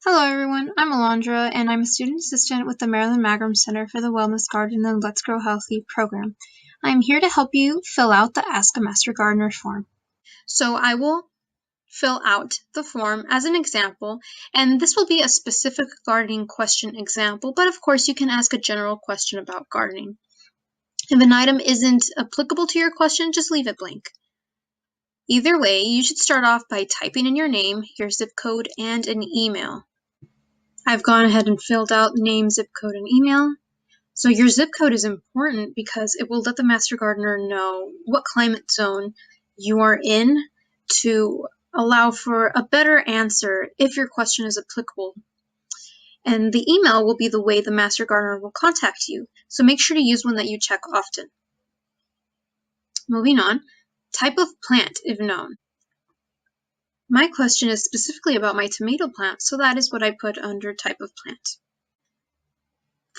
Hello everyone, I'm Alondra and I'm a student assistant with the Maryland Magrum Center for the Wellness Garden and Let's Grow Healthy program. I'm here to help you fill out the Ask a Master Gardener form. So I will fill out the form as an example, and this will be a specific gardening question example, but of course you can ask a general question about gardening. If an item isn't applicable to your question, just leave it blank. Either way, you should start off by typing in your name, your zip code, and an email. I've gone ahead and filled out name, zip code, and email. So your zip code is important because it will let the Master Gardener know what climate zone you are in to allow for a better answer if your question is applicable. And the email will be the way the Master Gardener will contact you, so make sure to use one that you check often. Moving on, type of plant if known. My question is specifically about my tomato plant, so that is what I put under type of plant.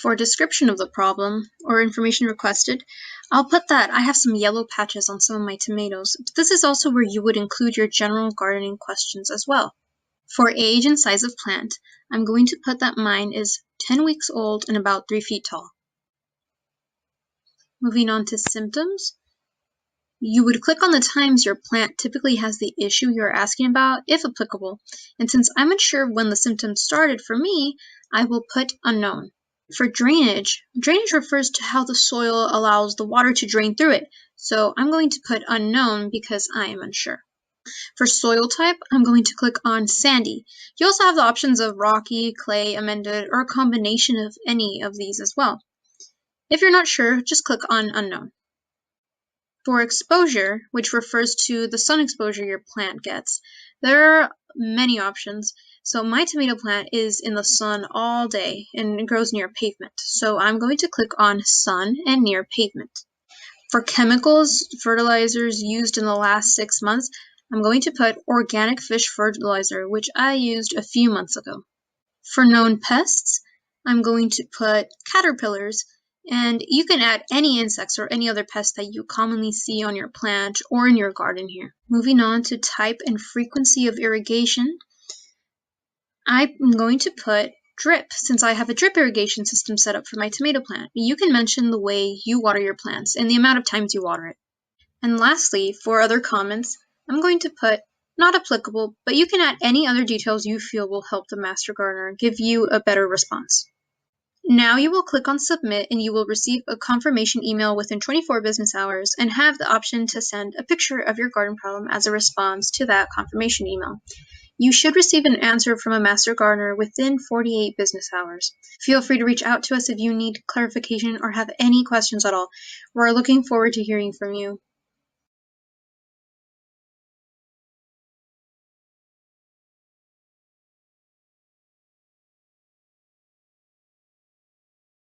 For a description of the problem or information requested, I'll put that I have some yellow patches on some of my tomatoes, but this is also where you would include your general gardening questions as well. For age and size of plant, I'm going to put that mine is 10 weeks old and about 3 feet tall. Moving on to symptoms, you would click on the times your plant typically has the issue you're asking about, if applicable, and since I'm unsure when the symptoms started for me, I will put unknown. For drainage refers to how the soil allows the water to drain through it, so I'm going to put unknown because I am unsure. For soil type, I'm going to click on sandy. You also have the options of rocky, clay, amended, or a combination of any of these as well. If you're not sure, just click on unknown. For exposure, which refers to the sun exposure your plant gets, there are many options. So my tomato plant is in the sun all day and it grows near pavement. So I'm going to click on sun and near pavement. For chemicals, fertilizers used in the last 6 months, I'm going to put organic fish fertilizer, which I used a few months ago. For known pests, I'm going to put caterpillars, and you can add any insects or any other pests that you commonly see on your plant or in your garden here. Moving on to type and frequency of irrigation, I'm going to put drip, since I have a drip irrigation system set up for my tomato plant. You can mention the way you water your plants and the amount of times you water it. And lastly, for other comments, I'm going to put not applicable, but you can add any other details you feel will help the Master Gardener give you a better response. Now you will click on Submit and you will receive a confirmation email within 24 business hours and have the option to send a picture of your garden problem as a response to that confirmation email. You should receive an answer from a Master Gardener within 48 business hours. Feel free to reach out to us if you need clarification or have any questions at all. We're looking forward to hearing from you.